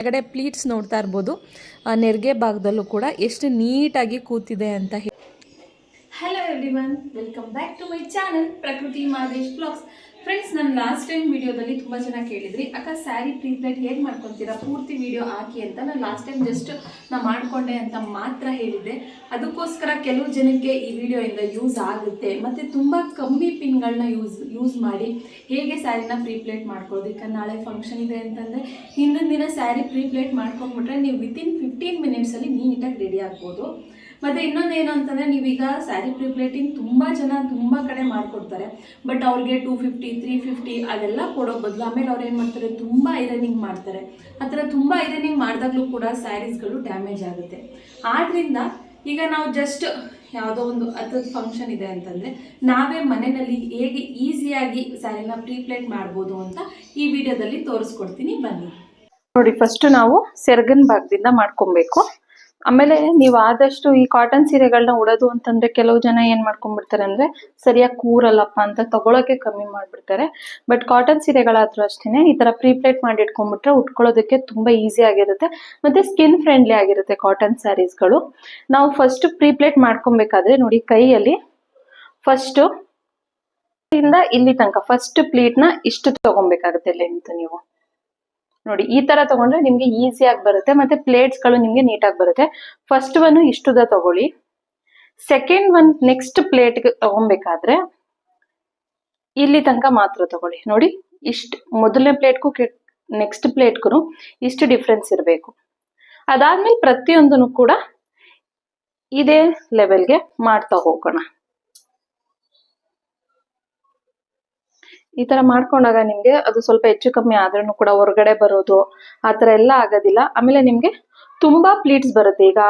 ಕೆಳಗಡೆ ಪ್ಲೀಟ್ಸ್ ನೋಡ್ತಾ ಇರ್ಬೋದು, ನೆರಿಗೆ ಭಾಗದಲ್ಲೂ ಕೂಡ ಎಷ್ಟು ನೀಟಾಗಿ ಕೂತಿದೆ ಅಂತ ಹೇಳಿ. Hello everyone, welcome back to my channel Prakriti Madesh blogs. Friends, ನಾನು ಲಾಸ್ಟ್ ಟೈಮ್ ವಿಡಿಯೋದಲ್ಲಿ ತುಂಬ ಜನ ಕೇಳಿದ್ರಿ, ಅಕ್ಕ ಸ್ಯಾರಿ ಪ್ರೀಪ್ಲೇಟ್ ಹೇಗೆ ಮಾಡ್ಕೊತೀರಾ, ಪೂರ್ತಿ ವಿಡಿಯೋ ಹಾಕಿ ಅಂತ. ನಾನು ಲಾಸ್ಟ್ ಟೈಮ್ ಜಸ್ಟ್ ನಾನು ಮಾಡಿಕೊಂಡೆ ಅಂತ ಮಾತ್ರ ಹೇಳಿದ್ದೆ. ಅದಕ್ಕೋಸ್ಕರ ಕೆಲವು ಜನಕ್ಕೆ ಈ ವಿಡಿಯೋಯಿಂದ ಯೂಸ್ ಆಗುತ್ತೆ, ಮತ್ತು ತುಂಬ ಕಮ್ಮಿ ಪಿನ್ಗಳನ್ನ ಯೂಸ್ ಮಾಡಿ ಹೇಗೆ ಸ್ಯಾರಿನ ಪ್ರೀಪ್ಲೇಟ್ ಮಾಡ್ಕೊಳ್ಳೋದು. ಈಗ ನಾಳೆ ಫಂಕ್ಷನ್ ಇದೆ ಅಂತಂದರೆ ಹಿಂದಿನ ದಿನ ಸ್ಯಾರಿ ಪ್ರೀಪ್ಲೇಟ್ ಮಾಡ್ಕೊಂಡ್ಬಿಟ್ರೆ ನೀವು ವಿತಿನ್ 15 ಮಿನಿಟ್ಸಲ್ಲಿ ನೀಟಾಗಿ ರೆಡಿ ಆಗ್ಬೋದು. ಮತ್ತು ಇನ್ನೊಂದೇನು ಅಂತಂದರೆ, ನೀವೀಗ ಸ್ಯಾರಿ ಪ್ರೀಪ್ಲೇಟಿಂಗ್ ತುಂಬ ಜನ ತುಂಬ ಕಡೆ ಮಾಡಿಕೊಡ್ತಾರೆ, ಬಟ್ ಅವ್ರಿಗೆ 250 350 ಅದೆಲ್ಲ ಕೊಡೋ ಬದಲು ಆಮೇಲೆ ಅವ್ರು ಏನು ಮಾಡ್ತಾರೆ, ತುಂಬ ಐರನಿಂಗ್ ಮಾಡ್ತಾರೆ. ಆ ಥರ ತುಂಬ ಐರನಿಂಗ್ ಮಾಡಿದಾಗಲೂ ಕೂಡ ಸ್ಯಾರೀಸ್ಗಳು ಡ್ಯಾಮೇಜ್ ಆಗುತ್ತೆ. ಆದ್ದರಿಂದ ಈಗ ನಾವು ಜಸ್ಟ್ ಯಾವುದೋ ಒಂದು ಅದರ ಫಂಕ್ಷನ್ ಇದೆ ಅಂತಂದರೆ ನಾವೇ ಮನೆಯಲ್ಲಿ ಹೇಗೆ ಈಸಿಯಾಗಿ ಸ್ಯಾರಿನ ಪ್ರೀಪ್ಲೇಟ್ ಮಾಡ್ಬೋದು ಅಂತ ಈ ವಿಡಿಯೋದಲ್ಲಿ ತೋರಿಸ್ಕೊಡ್ತೀನಿ, ಬನ್ನಿ ನೋಡಿ. ಫಸ್ಟ್ ನಾವು ಸೆರಗನ್ ಭಾಗದಿಂದ ಮಾಡ್ಕೊಬೇಕು. ಆಮೇಲೆ ನೀವು ಆದಷ್ಟು ಈ ಕಾಟನ್ ಸೀರೆಗಳನ್ನ ಉಡೋದು ಅಂತಂದ್ರೆ ಕೆಲವು ಜನ ಏನ್ ಮಾಡ್ಕೊಂಡ್ಬಿಡ್ತಾರೆ ಅಂದ್ರೆ ಸರಿಯಾಗಿ ಕೂರಲ್ಲಪ್ಪ ಅಂತ ತಗೊಳಕ್ಕೆ ಕಮ್ಮಿ ಮಾಡ್ಬಿಡ್ತಾರೆ. ಬಟ್ ಕಾಟನ್ ಸೀರೆಗಳಾದ್ರೂ ಅಷ್ಟೇನೆ ಈ ತರ ಪ್ರೀಪ್ಲೇಟ್ ಮಾಡಿ ಇಟ್ಕೊಂಡ್ಬಿಟ್ರೆ ಉಟ್ಕೊಳ್ಳೋದಕ್ಕೆ ತುಂಬಾ ಈಸಿ ಆಗಿರುತ್ತೆ, ಮತ್ತೆ ಸ್ಕಿನ್ ಫ್ರೆಂಡ್ಲಿ ಆಗಿರುತ್ತೆ ಕಾಟನ್ ಸ್ಯಾರೀಸ್ಗಳು. ನಾವು ಫಸ್ಟ್ ಪ್ರೀಪ್ಲೇಟ್ ಮಾಡ್ಕೊಬೇಕಾದ್ರೆ ನೋಡಿ, ಕೈಯಲ್ಲಿ ಫಸ್ಟ್ ಇಂದ ಇಲ್ಲಿ ತನಕ ಫಸ್ಟ್ ಪ್ಲೀಟ್ ನ ಇಷ್ಟು ತಗೊಬೇಕಾಗುತ್ತೆ ಲೆಂತ್. ನೀವು ನೋಡಿ, ಈ ತರ ತಗೊಂಡ್ರೆ ನಿಮ್ಗೆ ಈಸಿಯಾಗಿ ಬರುತ್ತೆ, ಮತ್ತೆ ಪ್ಲೇಟ್ಸ್ ಗಳು ನಿಮ್ಗೆ ನೀಟಾಗಿ ಬರುತ್ತೆ. ಫಸ್ಟ್ ಒನ್ ಇಷ್ಟುದ ತಗೊಳ್ಳಿ. ಸೆಕೆಂಡ್ ಒನ್ ನೆಕ್ಸ್ಟ್ ಪ್ಲೇಟ್ ತಗೊಬೇಕಾದ್ರೆ ಇಲ್ಲಿ ತನಕ ಮಾತ್ರ ತಗೊಳ್ಳಿ. ನೋಡಿ, ಇಷ್ಟು ಮೊದಲನೇ ಪ್ಲೇಟ್ಗೂ ನೆಕ್ಸ್ಟ್ ಪ್ಲೇಟ್ಗೂ ಇಷ್ಟು ಡಿಫ್ರೆನ್ಸ್ ಇರಬೇಕು. ಅದಾದ್ಮೇಲೆ ಪ್ರತಿಯೊಂದನ್ನು ಕೂಡ ಇದೇ ಲೆವೆಲ್ಗೆ ಮಾಡ್ತಾ ಹೋಗೋಣ. ಈ ತರ ಮಾಡ್ಕೊಂಡಾಗ ನಿಮ್ಗೆ ಅದು ಸ್ವಲ್ಪ ಹೆಚ್ಚು ಕಮ್ಮಿ ಆದ್ರೂ ಕೂಡ ಹೊರಗಡೆ ಬರೋದು ಆ ತರ ಎಲ್ಲ ಆಗೋದಿಲ್ಲ. ಆಮೇಲೆ ನಿಮ್ಗೆ ತುಂಬಾ ಪ್ಲೀಟ್ಸ್ ಬರುತ್ತೆ. ಈಗ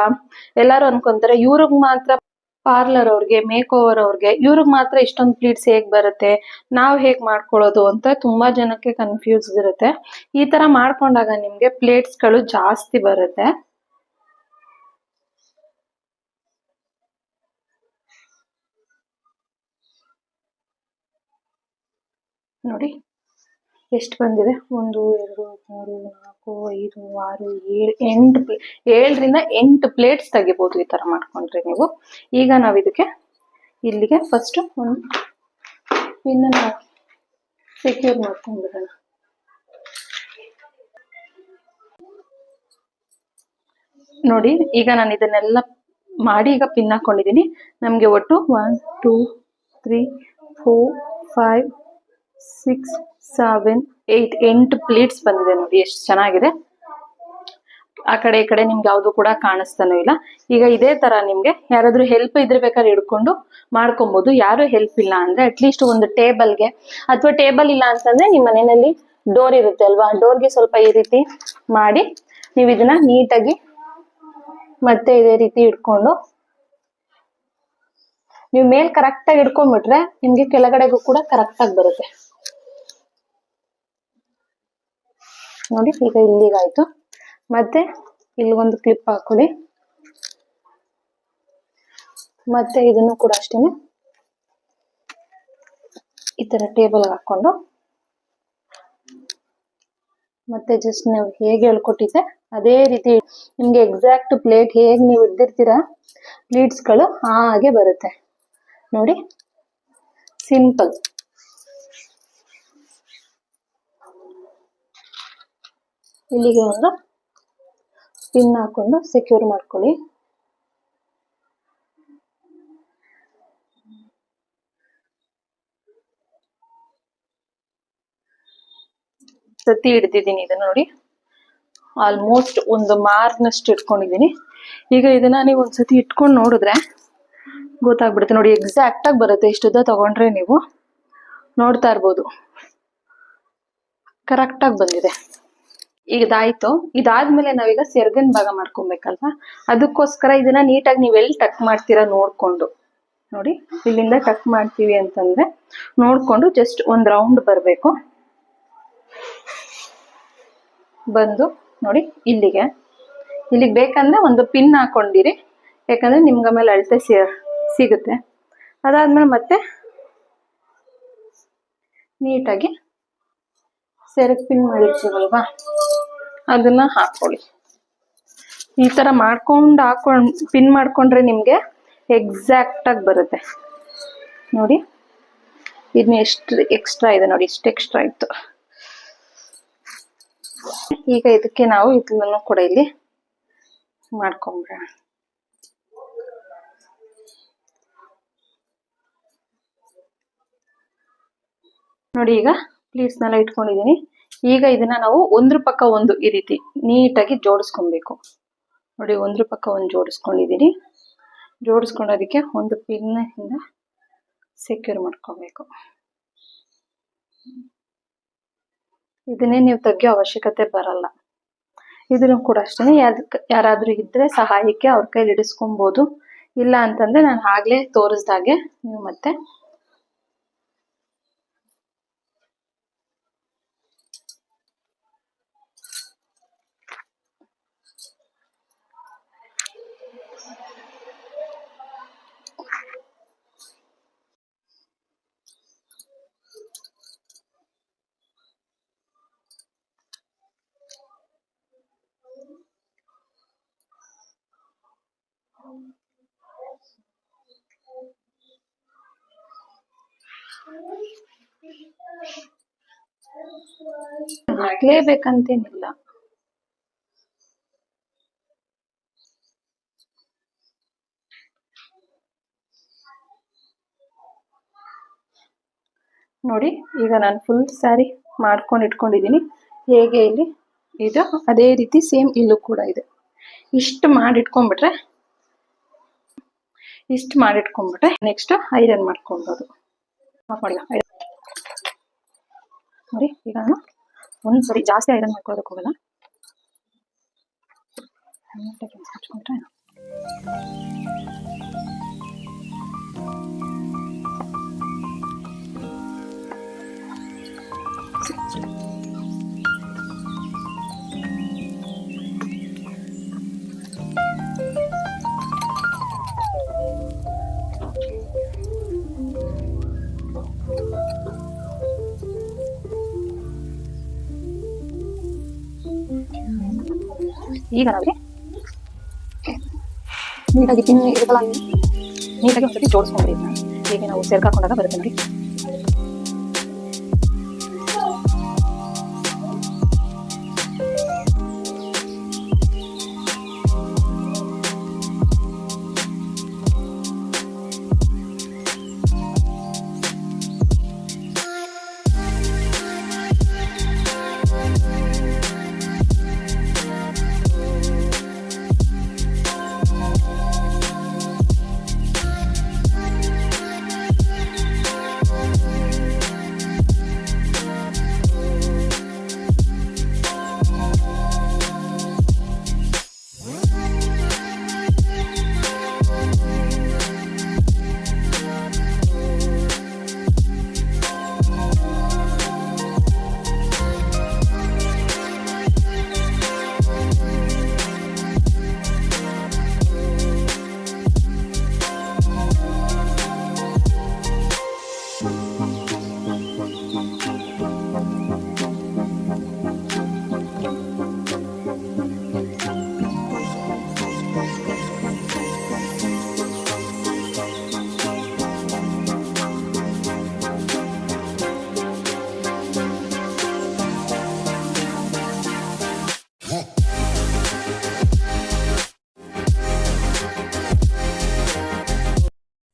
ಎಲ್ಲಾರು ಅನ್ಕೊಂತಾರೆ ಇವ್ರಿಗೆ ಮಾತ್ರ, ಪಾರ್ಲರ್ ಅವ್ರಿಗೆ, ಮೇಕ್ ಓವರ್ ಅವ್ರಿಗೆ, ಇವ್ರಿಗೆ ಮಾತ್ರ ಇಷ್ಟೊಂದು ಪ್ಲೀಟ್ಸ್ ಹೇಗ್ ಬರುತ್ತೆ, ನಾವ್ ಹೇಗ್ ಮಾಡ್ಕೊಳ್ಳೋದು ಅಂತ ತುಂಬಾ ಜನಕ್ಕೆ ಕನ್ಫ್ಯೂಸ್ ಇರುತ್ತೆ. ಈ ತರ ಮಾಡ್ಕೊಂಡಾಗ ನಿಮ್ಗೆ ಪ್ಲೇಟ್ಸ್ ಗಳು ಜಾಸ್ತಿ ಬರುತ್ತೆ. ನೋಡಿ ಎಷ್ಟು ಬಂದಿದೆ, 1 2 3 4 5 6 7 8 7ರಿಂದ 8 ಪ್ಲೇಟ್ಸ್ ತೆಗಿಬಹುದು ಈ ತರ ಮಾಡ್ಕೊಂಡ್ರೆ ನೀವು. ಈಗ ನಾವ್ ಇದಕ್ಕೆ ಇಲ್ಲಿಗೆ ಫಸ್ಟ್ ಒಂದು ಪಿನ್ ಅನ್ನ ಸೆಕ್ಯೂರ್ ಮಾಡ್ಕೊಂಡ್ಬಿಡೋಣ. ನೋಡಿ, ಈಗ ನಾನು ಇದನ್ನೆಲ್ಲ ಮಾಡಿ ಈಗ ಪಿನ್ ಹಾಕೊಂಡಿದೀನಿ. ನಮ್ಗೆ ಒಟ್ಟು 1 2 3 4 5 6 7 8 ಪ್ಲೇಟ್ಸ್ ಬಂದಿದೆ. ನೋಡಿ ಎಷ್ಟು ಚೆನ್ನಾಗಿದೆ. ಆ ಕಡೆ ಈ ಕಡೆ ನಿಮ್ಗೆ ಯಾವ್ದು ಕೂಡ ಕಾಣಿಸ್ತಾನೂ ಇಲ್ಲ. ಈಗ ಇದೇ ತರ ನಿಮ್ಗೆ ಯಾರಾದ್ರೂ ಹೆಲ್ಪ್ ಇದ್ರೆ ಬೇಕಾದ್ರೆ ಹಿಡ್ಕೊಂಡು ಮಾಡ್ಕೊಬಹುದು. ಯಾರು ಹೆಲ್ಪ್ ಇಲ್ಲ ಅಂದ್ರೆ ಅಟ್ಲೀಸ್ಟ್ ಒಂದು ಟೇಬಲ್ಗೆ, ಅಥವಾ ಟೇಬಲ್ ಇಲ್ಲ ಅಂತಂದ್ರೆ ನಿಮ್ ಮನೆಯಲ್ಲಿ ಡೋರ್ ಇರುತ್ತೆ ಅಲ್ವಾ, ಡೋರ್ಗೆ ಸ್ವಲ್ಪ ಈ ರೀತಿ ಮಾಡಿ ನೀವು ಇದನ್ನ ನೀಟಾಗಿ ಮತ್ತೆ ಇದೇ ರೀತಿ ಇಟ್ಕೊಂಡು ನೀವು ಮೇಲ್ ಕರೆಕ್ಟ್ ಆಗಿ ಇಟ್ಕೊಂಡ್ಬಿಟ್ರೆ ನಿಮ್ಗೆ ಕೆಳಗಡೆಗೂ ಕೂಡ ಕರೆಕ್ಟ್ ಆಗಿ ಬರುತ್ತೆ. ನೋಡಿ, ಈಗ ಇಲ್ಲಿಗಾಯ್ತು. ಮತ್ತೆ ಇಲ್ಲಿಗೊಂದು ಕ್ಲಿಪ್ ಹಾಕೊಳ್ಳಿ. ಮತ್ತೆ ಇದನ್ನು ಕೂಡ ಅಷ್ಟೇನೆ ಈ ತರ ಟೇಬಲ್ ಹಾಕೊಂಡು ಮತ್ತೆ ಜಸ್ಟ್ ನೀವು ಹೇಗೆ ಹೇಳ್ಕೊಟ್ಟಿದ್ದೆ ಅದೇ ರೀತಿ ನಿಮ್ಗೆ ಎಕ್ಸಾಕ್ಟ್ ಪ್ಲೇಟ್ ಹೇಗೆ ನೀವು ಹಿಡ್ದಿರ್ತೀರಾ ಪ್ಲೇಟ್ಸ್ ಗಳು ಹಾಗೆ ಬರುತ್ತೆ. ನೋಡಿ, ಸಿಂಪಲ್. ಇಲ್ಲಿಗೆ ಒಂದು ಪಿನ್ ಹಾಕೊಂಡು ಸೆಕ್ಯೂರ್ ಮಾಡ್ಕೊಳ್ಳಿ. ಸತಿ ಹಿಡ್ದಿದ್ದೀನಿ ಇದನ್ನ. ನೋಡಿ, ಆಲ್ಮೋಸ್ಟ್ ಒಂದು ಮಾರ್ಕ್ನಷ್ಟು ಇಟ್ಕೊಂಡಿದ್ದೀನಿ. ಈಗ ಇದನ್ನ ನೀವು ಒಂದ್ಸತಿ ಇಟ್ಕೊಂಡು ನೋಡಿದ್ರೆ ಗೊತ್ತಾಗ್ಬಿಡುತ್ತೆ. ನೋಡಿ, ಎಕ್ಸಾಕ್ಟ್ ಆಗಿ ಬರುತ್ತೆ. ಇಷ್ಟುದ್ದ ತಗೊಂಡ್ರೆ ನೀವು ನೋಡ್ತಾ ಇರ್ಬೋದು, ಕರೆಕ್ಟ್ ಆಗಿ ಬಂದಿದೆ. ಈಗ ಇದಾಯ್ತು. ಇದಾದ್ಮೇಲೆ ನಾವೀಗ ಸೆರಗನ್ ಭಾಗ ಮಾಡ್ಕೊಬೇಕಲ್ವಾ, ಅದಕ್ಕೋಸ್ಕರ ಇದನ್ನ ನೀಟಾಗಿ ನೀವೆಲ್ಲಿ ಟಕ್ ಮಾಡ್ತೀರಾ ನೋಡ್ಕೊಂಡು, ನೋಡಿ ಇಲ್ಲಿಂದ ಟಕ್ ಮಾಡ್ತೀವಿ ಅಂತಂದ್ರೆ ನೋಡ್ಕೊಂಡು ಜಸ್ಟ್ ಒಂದ್ ರೌಂಡ್ ಬರ್ಬೇಕು. ಬಂದು ನೋಡಿ ಇಲ್ಲಿಗೆ ಬೇಕಂದ್ರೆ ಒಂದು ಪಿನ್ ಹಾಕೊಂಡಿರಿ, ಯಾಕಂದ್ರೆ ನಿಮ್ಗ ಮೇಲೆ ಅಳತೆ ಸಿಗುತ್ತೆ. ಅದಾದ್ಮೇಲೆ ಮತ್ತೆ ನೀಟಾಗಿ ಸೆರಗ್ ಪಿನ್ ಮಾಡಿರ್ತೀವಲ್ವಾ ಅದನ್ನ ಹಾಕೊಳ್ಳಿ. ಈ ತರ ಪಿನ್ ಮಾಡ್ಕೊಂಡ್ರೆ ನಿಮ್ಗೆ ಎಕ್ಸಾಕ್ಟ್ ಆಗಿ ಬರುತ್ತೆ ನೋಡಿ. ಇನ್ನು ಎಷ್ಟು ಎಕ್ಸ್ಟ್ರಾ ಇದೆ ನೋಡಿ, ಇಷ್ಟು ಎಕ್ಸ್ಟ್ರಾ ಇತ್ತು. ಈಗ ಇದಕ್ಕೆ ನಾವು ಇದನ್ನು ಕೂಡ ಇಲ್ಲಿ ಮಾಡ್ಕೊಂಡ್ಬಿಡೋಣ. ನೋಡಿ ಈಗ ಪ್ಲೀಟ್ಸ್ನೆಲ್ಲ ಇಟ್ಕೊಂಡಿದ್ದೀನಿ. ಈಗ ಇದನ್ನ ನಾವು ಒಂದ್ರ ಪಕ್ಕ ಒಂದು ಈ ರೀತಿ ನೀಟಾಗಿ ಜೋಡಿಸ್ಕೊಬೇಕು ನೋಡಿ. ಒಂದ್ರ ಪಕ್ಕ ಒಂದು ಜೋಡಿಸ್ಕೊಂಡಿದ್ದೀನಿ. ಜೋಡಿಸ್ಕೊಂಡೋದಕ್ಕೆ ಒಂದು ಪಿನ್ ಇಂದ ಸೆಕ್ಯೂರ್ ಮಾಡ್ಕೋಬೇಕು. ಇದನ್ನೇ ನೀವು ತೆಗಿಯೋ ಅವಶ್ಯಕತೆ ಬರಲ್ಲ. ಇದನ್ನು ಕೂಡ ಅಷ್ಟೇ, ಯಾರಾದ್ರೂ ಇದ್ರೆ ಸಹಾಯಕ್ಕೆ ಅವ್ರ ಕೈಲಿ ಹಿಡಿಸ್ಕೊಬಹುದು. ಇಲ್ಲ ಅಂತಂದ್ರೆ ನಾನು ಆಗ್ಲೇ ತೋರಿಸ್ದಾಗೆ ನೀವು ಮತ್ತೆ ಹಾಕ್ಲೇಬೇಕಂತೇನಿಲ್ಲ. ನೋಡಿ ಈಗ ನಾನು ಫುಲ್ ಸ್ಯಾರಿ ಮಾಡ್ಕೊಂಡು ಇಟ್ಕೊಂಡಿದ್ದೀನಿ. ಹೇಗೆ ಇಲ್ಲಿ ಇದು ಅದೇ ರೀತಿ ಸೇಮ್ ಇಲ್ಲೂ ಕೂಡ ಇದೆ. ಇಷ್ಟು ಮಾಡಿಟ್ಕೊಂಡ್ಬಿಟ್ರೆ ನೆಕ್ಸ್ಟ್ ಐರನ್ ಮಾಡ್ಕೊಬೋದು. ನೋಡಿ ಈಗ ನಾನು ಒಂದ್ಸರಿ ಜಾಸ್ತಿ ಐರನ್ ಮಾಡ್ಕೊಳ್ಳೋದಕ್ಕೆ ಹೋಗಲ್ಲ. ಹಚ್ಕೊಂಡ್ರೆ ಈಗ ನಾವೇ ನೀಟಾಗಿ ಪಿನ್ ಇರುತ್ತಲ್ಲ, ನೀಟಾಗಿ ಒಂದ್ಸತಿ ಜೋಡಿಸ್ಕೊಂಡ್ರಿ. ಹೀಗೆ ನಾವು ಸೇರ್ಕಾಕೊಂಡಾಗ ಬರುತ್ತೆ ನೋಡಿ.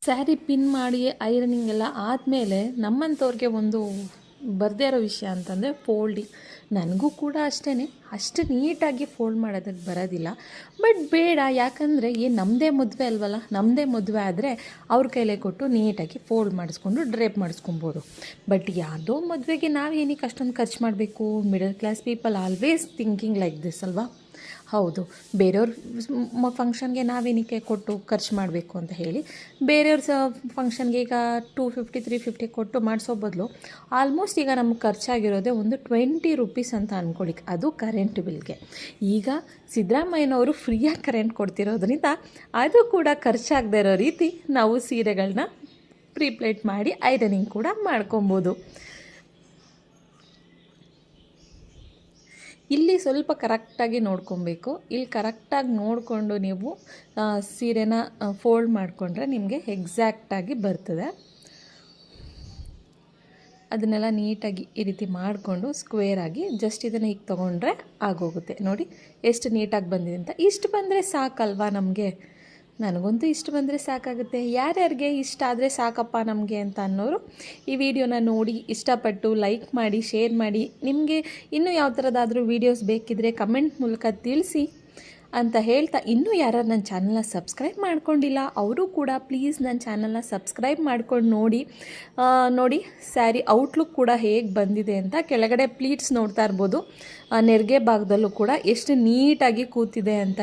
ಸ್ಯಾರಿ ಪಿನ್ ಮಾಡಿ ಐರನಿಂಗ್ ಎಲ್ಲ ಆದಮೇಲೆ ನಮ್ಮಂಥವ್ರಿಗೆ ಒಂದು ಬರದೇ ಇರೋ ವಿಷಯ ಅಂತಂದರೆ ಫೋಲ್ಡಿಂಗ್. ನನಗೂ ಕೂಡ ಅಷ್ಟು ನೀಟಾಗಿ ಫೋಲ್ಡ್ ಮಾಡೋದಕ್ಕೆ ಬರೋದಿಲ್ಲ. ಬಟ್ ಬೇಡ, ಯಾಕಂದರೆ ನಮ್ಮದೇ ಮದುವೆ ಅಲ್ವಲ್ಲ. ನಮ್ಮದೇ ಮದುವೆ ಆದರೆ ಅವ್ರ ಕೈಲೇ ಕೊಟ್ಟು ನೀಟಾಗಿ ಫೋಲ್ಡ್ ಮಾಡಿಸ್ಕೊಂಡು ಡ್ರೇಪ್ ಮಾಡಿಸ್ಕೊಬೋದು. ಬಟ್ ಯಾವುದೋ ಮದುವೆಗೆ ನಾವು ಏನಕ್ಕೆ ಅಷ್ಟೊಂದು ಖರ್ಚು ಮಾಡಬೇಕು? Middle class people always thinking like this ಅಲ್ವಾ? ಹೌದು, ಬೇರೆಯವ್ರ ಫಂಕ್ಷನ್ಗೆ ನಾವೇನಕ್ಕೆ ಕೊಟ್ಟು ಖರ್ಚು ಮಾಡಬೇಕು ಅಂತ ಹೇಳಿ ಬೇರೆಯವ್ರ ಫಂಕ್ಷನ್ಗೆ ಈಗ 250 350 ಕೊಟ್ಟು ಮಾಡಿಸೋ ಬದಲು ಆಲ್ಮೋಸ್ಟ್ ಈಗ ನಮ್ಗೆ ಖರ್ಚಾಗಿರೋದೇ ಒಂದು 20 ರೂಪೀಸ್ ಅಂತ ಅಂದ್ಕೊಳ್ಳಿ. ಅದು ಕರೆಂಟ್ ಬಿಲ್ಗೆ. ಈಗ ಸಿದ್ದರಾಮಯ್ಯನವರು ಫ್ರೀಯಾಗಿ ಕರೆಂಟ್ ಕೊಡ್ತಿರೋದ್ರಿಂದ ಅದು ಕೂಡ ಖರ್ಚಾಗದೇ ಇರೋ ರೀತಿ ನಾವು ಸೀರೆಗಳನ್ನ ಪ್ರೀಪ್ಲೇಟ್ ಮಾಡಿ ಐರನಿಂಗ್ ಕೂಡ ಮಾಡ್ಕೊಬೋದು. ಇಲ್ಲಿ ಸ್ವಲ್ಪ ಕರೆಕ್ಟಾಗಿ ನೋಡ್ಕೊಬೇಕು. ಇಲ್ಲಿ ಕರೆಕ್ಟಾಗಿ ನೋಡಿಕೊಂಡು ನೀವು ಸೀರೆನ ಫೋಲ್ಡ್ ಮಾಡಿಕೊಂಡ್ರೆ ನಿಮಗೆ ಎಕ್ಸಾಕ್ಟಾಗಿ ಬರ್ತದೆ. ಅದನ್ನೆಲ್ಲ ನೀಟಾಗಿ ಈ ರೀತಿ ಮಾಡಿಕೊಂಡು ಸ್ಕ್ವೇರಾಗಿ ಜಸ್ಟ್ ಇದನ್ನು ಈಗ ತೊಗೊಂಡ್ರೆ ಆಗೋಗುತ್ತೆ. ನೋಡಿ ಎಷ್ಟು ನೀಟಾಗಿ ಬಂದಿದೆ ಅಂತ. ಇಷ್ಟು ಬಂದರೆ ಸಾಕಲ್ವಾ ನಮಗೆ? ನನಗಂತೂ ಇಷ್ಟು ಬಂದರೆ ಸಾಕಾಗುತ್ತೆ. ಯಾರ್ಯಾರಿಗೆ ಇಷ್ಟ ಆದರೆ ಸಾಕಪ್ಪ ನಮಗೆ ಅಂತ ಅನ್ನೋರು ಈ ವಿಡಿಯೋನ ನೋಡಿ ಇಷ್ಟಪಟ್ಟು ಲೈಕ್ ಮಾಡಿ, ಶೇರ್ ಮಾಡಿ. ನಿಮಗೆ ಇನ್ನೂ ಯಾವ ಥರದಾದರೂ ವೀಡಿಯೋಸ್ ಬೇಕಿದ್ದರೆ ಕಮೆಂಟ್ ಮೂಲಕ ತಿಳಿಸಿ ಅಂತ ಹೇಳ್ತಾ, ಇನ್ನೂ ಯಾರು ನನ್ನ ಚಾನಲ್ನ ಸಬ್ಸ್ಕ್ರೈಬ್ ಮಾಡ್ಕೊಂಡಿಲ್ಲ ಅವರು ಕೂಡ ಪ್ಲೀಸ್ ನನ್ನ ಚಾನಲ್ನ ಸಬ್ಸ್ಕ್ರೈಬ್ ಮಾಡ್ಕೊಂಡು ನೋಡಿ ಸ್ಯಾರಿ ಔಟ್ಲುಕ್ ಕೂಡ ಹೇಗೆ ಬಂದಿದೆ ಅಂತ. ಕೆಳಗಡೆ ಪ್ಲೀಟ್ಸ್ ನೋಡ್ತಾ ಇರ್ಬೋದು, ನೆರಿಗೆ ಭಾಗದಲ್ಲೂ ಕೂಡ ಎಷ್ಟು ನೀಟಾಗಿ ಕೂತಿದೆ ಅಂತ